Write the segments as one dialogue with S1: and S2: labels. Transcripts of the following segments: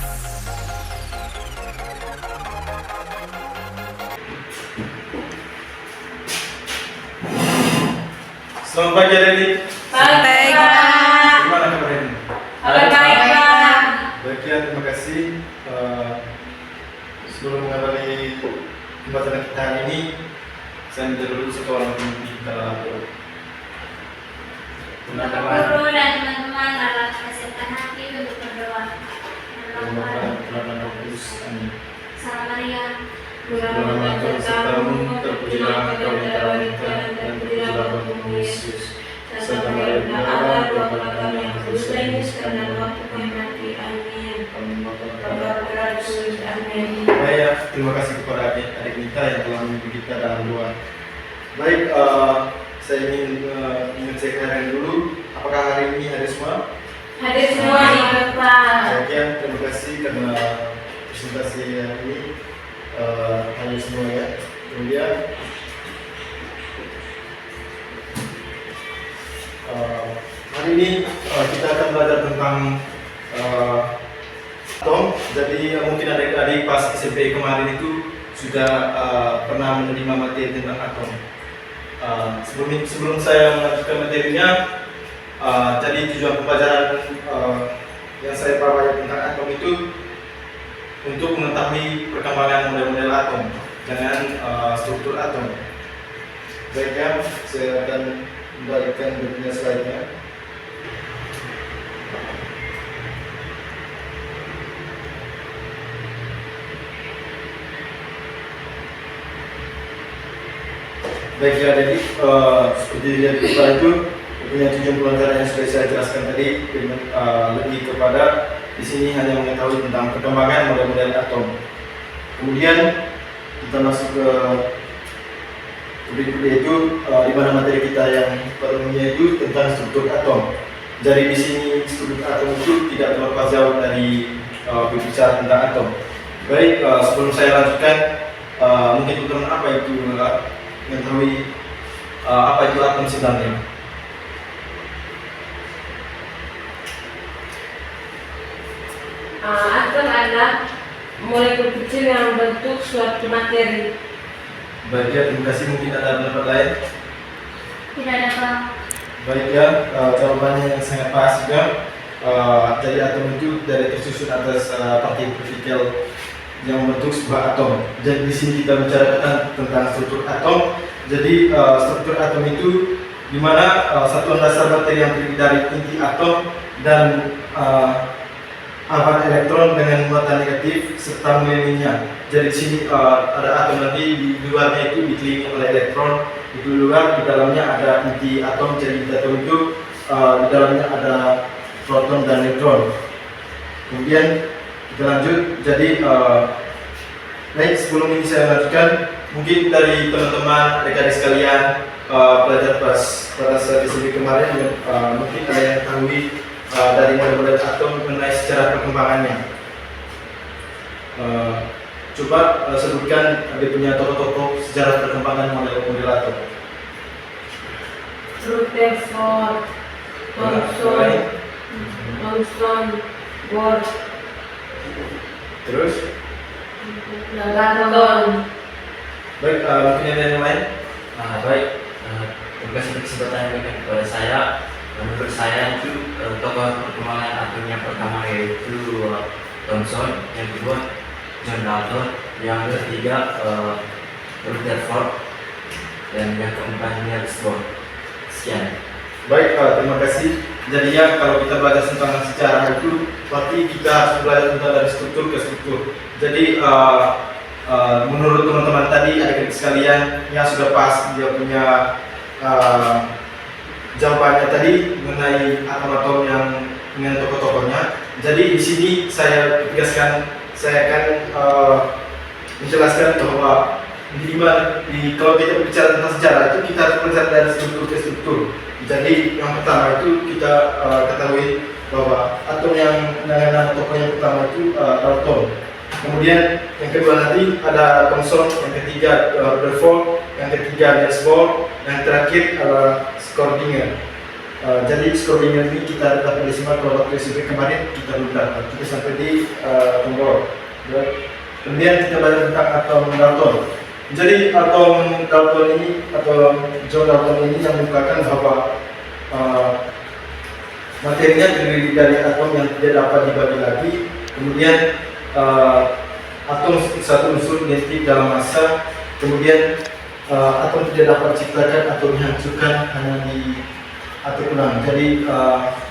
S1: Selamat pagi adik-adik.
S2: Baik, Pak.
S1: Gimana kabar ini?
S2: Kabar baik, Pak.
S1: Baik ya, terima kasih. Sebelum mengawali pembahasan kita hari ini, saya minta dulu satu orang pemimpin kita lalu.
S3: Guru dan teman-teman dalam kesehatan hati untuk berdoa. Salam Maria,
S1: Dalam sertamu terpujilah engkau di antara wanita dan terpujilah buahmu Yesus. Santa Maria Bunda Allah, doakanlah kami yang berdosa ini sekarang dan waktu kami mati. Amin. Baik, terima kasih kepada adik-adik kita yang telah memimpin kita dalam doa. Baik, saya ingin mengecek hari dulu. Apakah hari ini hadir semua?
S2: Hadir semua, Ibu, Pak.
S1: Baik ya, terima kasih karena presentasi hari ini hadir semua ya. Kemudian hari ini kita akan belajar tentang atom. Jadi mungkin adik-adik pas SMP kemarin itu sudah pernah menerima materi tentang atom. Sebelum saya melanjutkan materinya, jadi tujuan pembelajaran yang saya bawa tentang atom itu untuk mengetahui perkembangan model-model atom dengan struktur atom. Baik ya, saya akan membagikan berikutnya slide-nya. Baik ya, jadi seperti yang kita itu punya tujuan pelajaran yang sudah saya jelaskan tadi, lebih kepada di sini hanya mengetahui tentang perkembangan model-model atom. Kemudian kita masuk ke yaitu di mana materi kita yang perlunya itu tentang struktur atom. Jadi di sini struktur atom itu tidak terlepas jauh dari berbicara tentang atom. Baik, sebelum saya lanjutkan, mungkin teman-teman apa itu mengetahui apa itu atom sebenarnya?
S2: Atom adalah molekul kecil yang membentuk suatu materi.
S1: Baik ya, terima kasih. Mungkin ada pendapat lain?
S3: tidak ada Pak.
S1: Baik ya, jawabannya yang sangat pas juga. Jadi atom itu dari tersusun atas partikel yang membentuk sebuah atom. Jadi di sini kita bicara tentang struktur atom. Jadi struktur atom itu di mana satuan dasar materi yang terdiri dari inti atom dan awan elektron dengan muatan negatif serta mengelilingnya. Jadi di sini ada atom, nanti di luarnya itu dikelilingi oleh elektron, di luar di dalamnya ada inti atom. Jadi inti atom itu di dalamnya ada proton dan neutron. Kemudian kita lanjut. Jadi baik, sebelum ini saya lanjutkan, mungkin dari teman-teman adik-adik sekalian pelajar pada saat di kemarin mungkin ada yang ketahui dari model-model atom mengenai sejarah perkembangannya. Coba sebutkan dia punya tokoh-tokoh sejarah perkembangan model-model atom.
S2: Rutherford, Thomson, Bohr,
S1: Terus,
S2: Galton.
S1: baik, mungkin ada yang lain?
S4: Baik, terima kasih atas kesempatan yang diberikan kepada saya. Menurut saya itu tokoh perkembangan atom yang pertama yaitu Thomson, yang kedua John Dalton, yang ketiga Rutherford, dan yang keempat Niels Bohr. Sekian.
S1: Baik, terima kasih. Jadi ya, kalau kita belajar tentang sejarah itu, berarti kita harus belajar tentang dari struktur ke struktur. Jadi menurut teman-teman tadi, adik-adik sekalian yang sudah pas dia punya jawabannya tadi mengenai atom-atom yang dengan tokoh-tokohnya. Jadi di sini saya tegaskan, saya akan menjelaskan bahwa kalau kita bicara tentang sejarah itu kita harus belajar dari struktur ke struktur. Jadi yang pertama itu kita ketahui bahwa atom yang dengan tokoh yang pertama itu Dalton. Kemudian yang kedua nanti ada Thomson, yang ketiga Rutherford, yang ketiga Niels Bohr, yang terakhir adalah Schrödinger. Jadi Schrödinger ini kita dapat desimal kalau waktu SMP kemarin kita lupa, kita sampai di tombol. Kemudian kita belajar tentang atom Dalton. Jadi atom Dalton ini atau John Dalton ini yang mengungkapkan bahwa materinya terdiri dari atom yang tidak dapat dibagi lagi. Kemudian atom satu unsur identik dalam massa. Kemudian atom tidak dapat diciptakan atau dihancurkan hanya di atau ulang. Jadi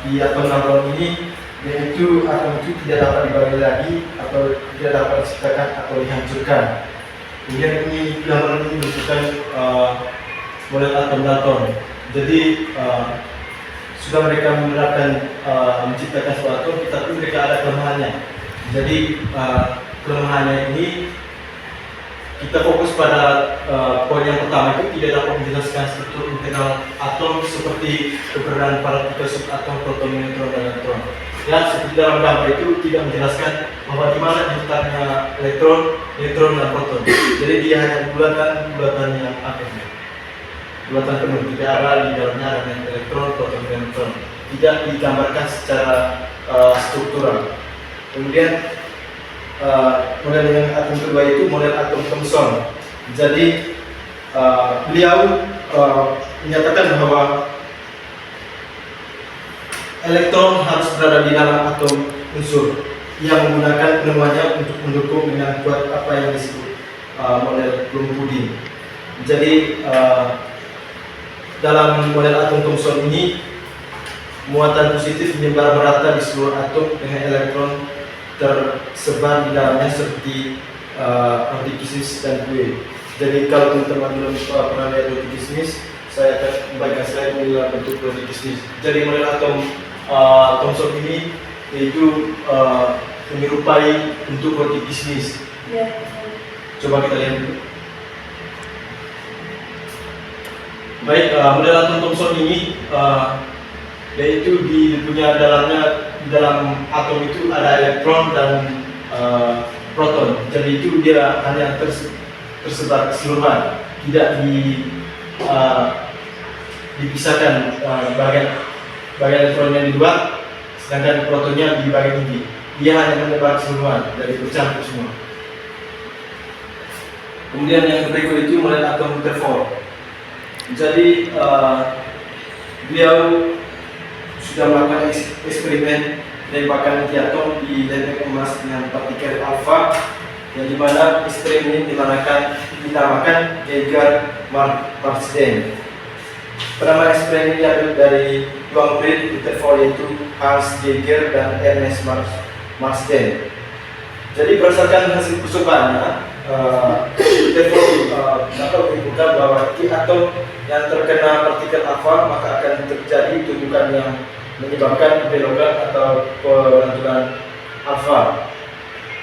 S1: di atom Dalton ini yaitu atom itu tidak dapat dibagi lagi atau tidak dapat diciptakan atau dihancurkan. Kemudian ini gambaran ini menunjukkan model atom Dalton. Jadi sudah mereka menerapkan menciptakan suatu atom, tetapi mereka ada kelemahannya. Jadi kelemahannya ini kita fokus pada poin yang pertama, itu tidak dapat menjelaskan struktur internal atom seperti keberadaan partikel subatom, proton, neutron, dan elektron. Ya, seperti dalam gambar itu tidak menjelaskan bahwa di mana letaknya elektron, neutron, dan proton. Jadi dia hanya bulatan yang aktif, bulatan penuh. Tidak ada di dalamnya ada elektron, proton, dan neutron. Tidak digambarkan secara struktural. Kemudian model yang atom kedua itu model atom Thomson. Jadi beliau menyatakan bahwa elektron harus berada di dalam atom unsur yang menggunakan penemuannya untuk mendukung dengan kuat apa yang disebut model Bloom puding. Jadi dalam model atom Thomson ini muatan positif menyebar merata di seluruh atom dengan elektron tersebar di dalamnya seperti roti kismis dan kue. Jadi kalau teman-teman belum pernah lihat roti kismis, saya akan membagikan slide mengenai bentuk roti kismis. Jadi model atom Thomson ini yaitu menyerupai bentuk roti kismis.
S2: Ya.
S1: Coba kita lihat dulu. Baik, model atom Thomson ini yaitu di dalam atom itu ada elektron dan proton. Jadi itu dia hanya tersebar keseluruhan, tidak dipisahkan bagian elektronnya di luar, sedangkan protonnya di bagian inti. Dia hanya menyebar keseluruhan, dari bercampur semua. Kemudian yang berikut itu model atom Rutherford. Jadi beliau sudah melakukan eksperimen penembakan anti atom di lempeng emas dengan partikel alfa, yang dimana eksperimen ini dinamakan Geiger-Marsden. Penama eksperimen ini diambil dari dua murid Rutherford, yaitu Hans Geiger dan Ernest Marsden. Jadi berdasarkan hasil percobaannya, Rutherford dapat menyimpulkan bahwa di atom yang terkena partikel alfa maka akan terjadi tumbukan yang menyebabkan belokan atau pelanturan alfa.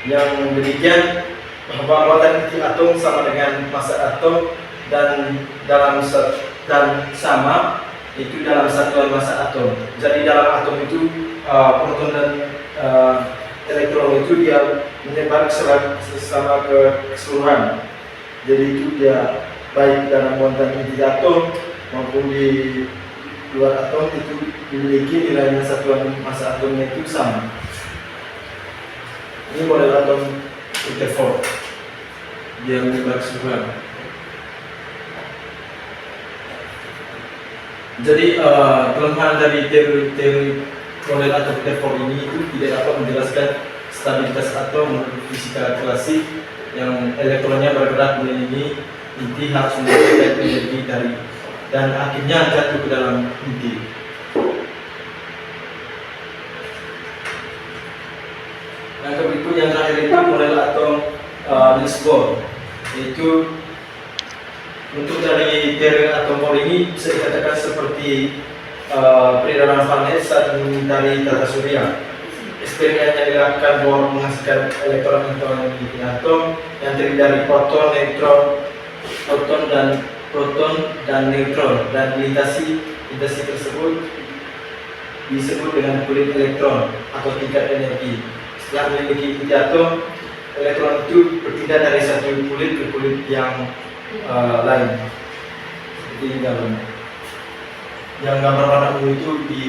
S1: Yang demikian bahwa muatan inti atom sama dengan massa atom dan sama itu dalam satuan massa atom. Jadi dalam atom itu proton dan elektron itu dia menyebar sesama keseluruhan. Jadi itu dia baik dalam muatan inti atom maupun di luar atom itu memiliki nilainya satuan massa atomnya itu sama. Ini model atom Rutherford, dia menyebar keseluruhan. Jadi kelemahan dari teori model atom Rutherford ini itu tidak dapat menjelaskan stabilitas atom menurut fisika klasik, yang elektronnya bergerak mengelilingi inti harus mendapatkan energi dari dan akhirnya jatuh ke dalam inti. Yang berikut yang terakhir itu model atom Niels Bohr, yaitu untuk dari teori atom Bohr ini bisa dikatakan seperti peredaran planet saat mengitari tata surya. Eksperimen yang dilakukan Bohr menghasilkan elektron di atom yang terdiri dari proton, neutron, proton dan neutron, dan lintasi tersebut disebut dengan kulit elektron atau tingkat energi. Setelah memiliki inti atom, elektron itu berpindah dari satu kulit ke kulit yang lain. Seperti ini gambarnya. yang gambar warna ungu itu di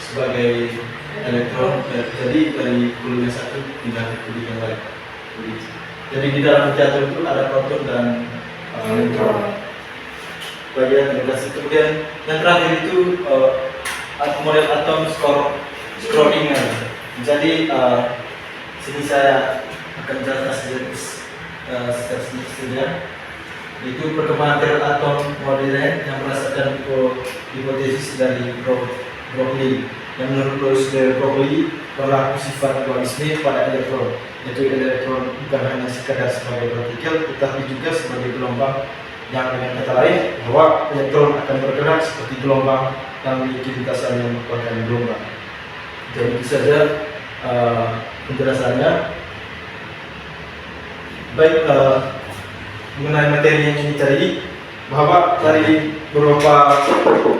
S1: sebagai elektron, jadi dari kulit yang satu pindah ke kulit yang lain. Jadi di dalam teater itu ada proton dan neutron. Bagian terima kasih. Kemudian yang terakhir itu model atom Schrödinger. Jadi sini saya akan jelaskan secara sedikit saja. Itu perkembangan teori atom modern yang berdasarkan hipotesis dari Broglie. Yang menurut Louis Broglie berlaku sifat dualisme pada elektron, yaitu elektron bukan hanya sekadar sebagai partikel, tetapi juga sebagai gelombang. Yang dengan kata lain bahwa elektron akan bergerak seperti gelombang yang memiliki lintasan yang merupakan gelombang. Jadi itu saja penjelasannya. Baik, mengenai materi yang ini tadi, bahwa dari beberapa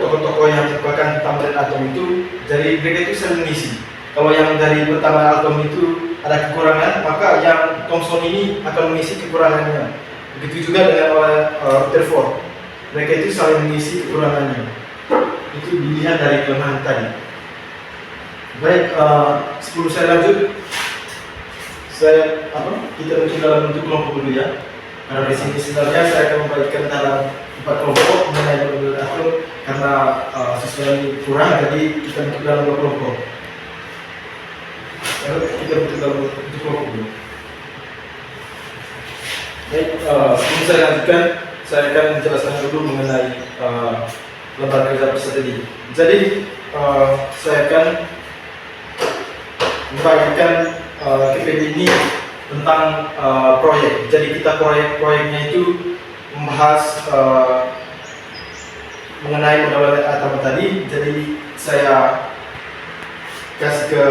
S1: tokoh-tokoh yang merupakan tambahan atom itu, jadi mereka itu saling mengisi. Kalau yang dari pertama atom itu ada kekurangan, maka yang Thomson ini akan mengisi kekurangannya. Begitu juga dengan Rutherford, mereka itu saling mengisi kekurangannya. Itu dilihat dari kelemahan tadi. Baik, sebelum saya lanjut, kita bentuk dalam bentuk kelompok dulu ya. Karena di sini sebenarnya saya akan membagikan dalam 4 kelompok mengenai model atom, karena sesuai kurang, jadi kita bentuk dalam 2 kelompok. Lalu kita bentuk dalam bentuk kelompok dulu. Baik, sebelum saya lanjutkan, saya akan menjelaskan dulu mengenai lembar kerja peserta ini. Jadi saya akan membagikan KPD ini tentang proyek. Jadi kita proyeknya itu membahas mengenai model atom tadi. Jadi saya kasih ke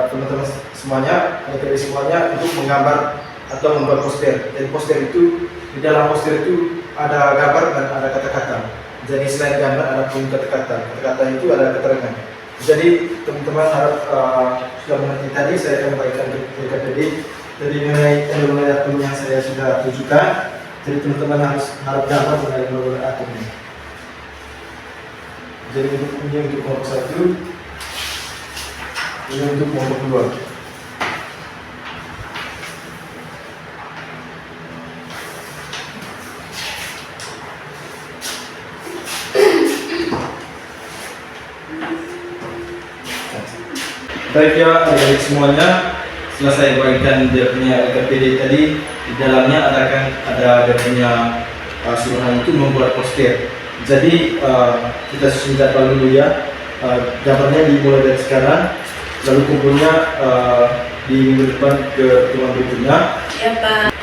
S1: teman-teman semuanya, adik-adik semuanya untuk menggambar atau membuat poster. Jadi poster itu, di dalam poster itu ada gambar dan ada kata-kata. Jadi selain gambar ada pun kata-kata. Kata-kata itu ada keterangan. Jadi teman-teman harap sudah mengerti tadi, saya akan membagikan ke KPD. Jadi mengenai model atom yang saya sudah tunjukkan, jadi teman-teman harap gambar mengenai model atomnya. Jadi ini untuk kelompok 1, ini untuk kelompok 2. Baik ya adik-adik semuanya, setelah saya bagikan dia punya KPD tadi, di dalamnya ada dia punya suruhan itu membuat poster. Jadi kita susun jadwal dulu ya. Gambarnya dimulai dari sekarang, lalu kumpulnya di minggu depan ke pertemuan berikutnya.
S2: Ya Pak.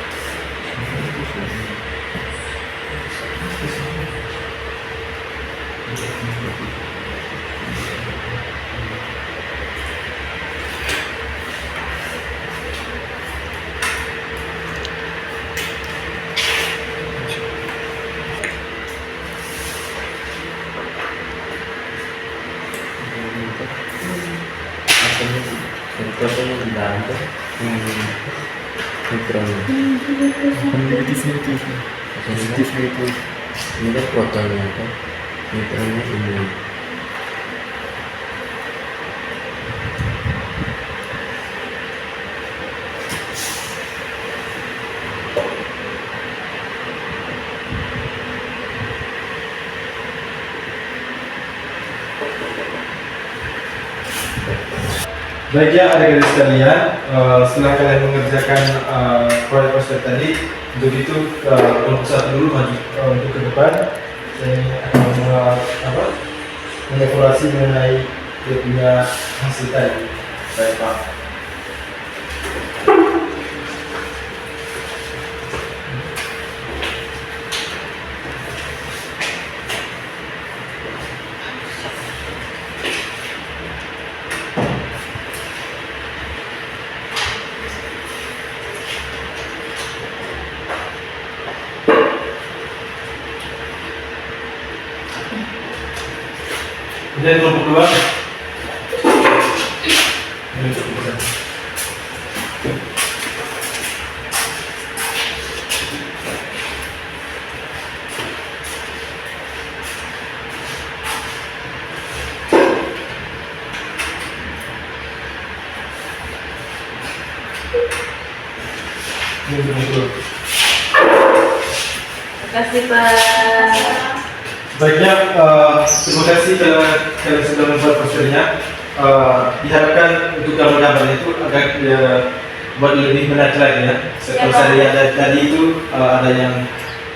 S4: Contohnya di dalam tuh mikronya.
S5: Negatifnya itu, positifnya itu.
S4: Ini kan protonnya kan, mikronya ini.
S1: Baik ya adik-adik sekalian, setelah kalian mengerjakan proyek poster tadi, untuk itu kelompok 1 dulu maju untuk ke depan. Saya akan mengevaluasi mengenai dia punya hasil tadi. Baik Pak. Kemudian kelompok 2. Mundur.
S2: Terima kasih Pak.
S1: Baiknya, terima kasih kalian sudah membuat posternya. Diharapkan untuk gambar-gambarnya itu agak buat lebih menarik lagi ya. Setelah
S2: Ya, Pak.
S1: saya lihat tadi itu ada yang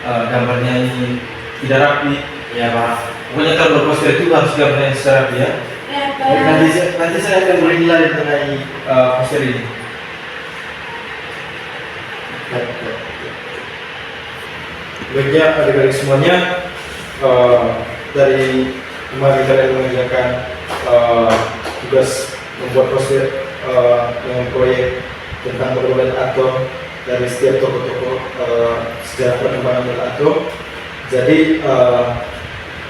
S1: gambarnya ini tidak rapi.
S4: Ya Pak.
S1: Pokoknya kalau berposter itu harus gambarnya secara rapi ya.
S2: Ya,
S1: Baik, nanti saya akan bernilai mengenai poster ini. Baiknya adik-adik semuanya, dari kemarin kalian mengerjakan tugas membuat poster dengan proyek tentang perkembangan atom dari setiap tokoh-tokoh sejarah perkembangan model atom. Jadi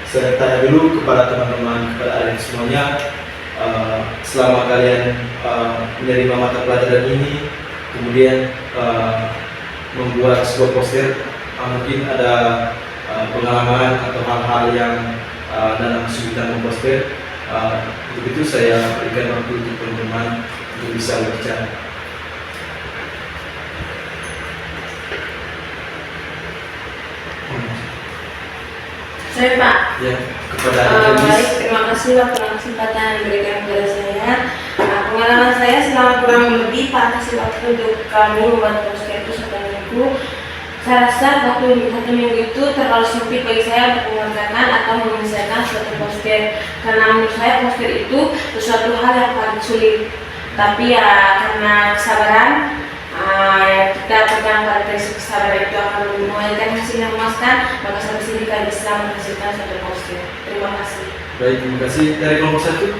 S1: saya tanya dulu kepada teman-teman, kepada adik semuanya, selama kalian menerima mata pelajaran ini, kemudian membuat sebuah poster, mungkin ada pengalaman atau hal-hal yang dalam kesulitan memposter. Untuk itu saya berikan waktu untuk teman-teman untuk bisa berbicara.
S2: Saya Pak.
S1: Ya, kepada
S2: Baik,
S1: Denis.
S2: terima kasih waktu dan kesempatan yang diberikan kepada saya. Pengalaman saya selama kurang lebih Pak kasih waktu untuk kami membuat poster itu 1 minggu. Saya rasa waktu 1 minggu itu terlalu sempit bagi saya untuk mengerjakan atau menyelesaikan suatu poster. Karena menurut saya poster itu sesuatu hal yang paling sulit. Tapi ya karena kesabaran, kita pegang pada prinsip kesabaran itu akan menghasilkan hasil yang memuaskan, maka sampai sini kita bisa menghasilkan suatu poster. Terima kasih.
S1: Baik, terima kasih. Dari kelompok 1,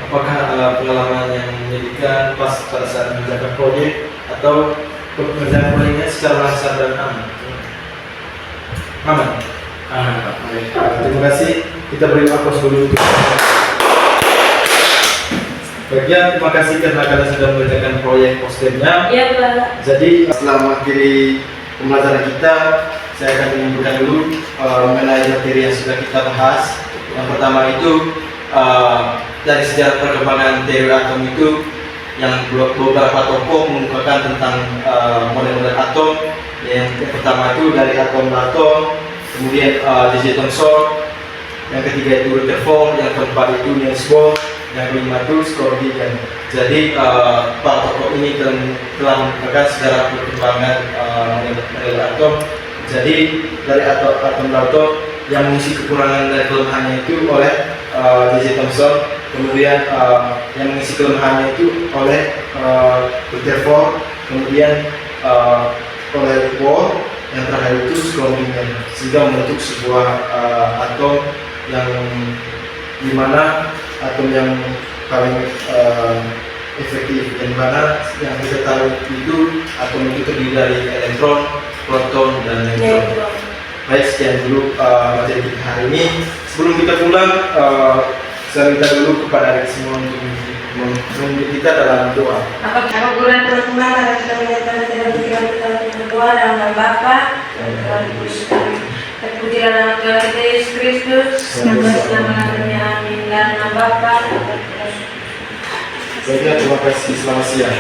S1: apakah pengalaman yang menyedihkan pas pada saat mengerjakan proyek atau pengerjaan proyeknya secara lancar dan aman? Aman.
S4: Aman Pak.
S1: Baik, terima kasih. Kita beri aplaus dulu untuk. Baiknya, terima kasih karena kalian sudah mengerjakan proyek posternya.
S2: Iya Pak.
S1: Jadi setelah mengakhiri pembelajaran kita, saya akan mengumpulkan dulu mengenai materi yang sudah kita bahas. Yang pertama itu dari sejarah perkembangan teori atom itu, yang beberapa tokoh mengungkapkan tentang model-model atom. Yang pertama itu dari atom Plato, kemudian J.J. Thomson, yang ketiga itu Rutherford, yang keempat itu Niels Bohr, yang kelima itu Schrödinger. Jadi para tokoh ini telah mengungkapkan sejarah perkembangan model atom. Jadi dari atom Plato yang mengisi kekurangan dan kelemahannya itu oleh J.J. Thomson, kemudian yang mengisi kelemahannya itu oleh Rutherford, kemudian oleh Bohr, yang terakhir itu Schrödinger, sehingga membentuk sebuah atom yang dimana atom yang paling efektif, yang mana yang kita tahu itu atom itu terdiri dari elektron, proton, dan neutron. Baik, sekian dulu materi kita hari ini. Sebelum kita pulang, saya minta dulu kepada adik semua untuk memimpin kita dalam doa.
S2: Apa keguguran teman-teman agar kita menyatakan tidak pikiran kita untuk berdoa dalam nama Bapa dan Tuhan Yesus kami. Terpujilah nama Tuhan kita Yesus Kristus, selama-lamanya. Amin. Dalam nama Bapa dan Tuhan Yesus.
S1: Baiknya, terima kasih. Selamat siang.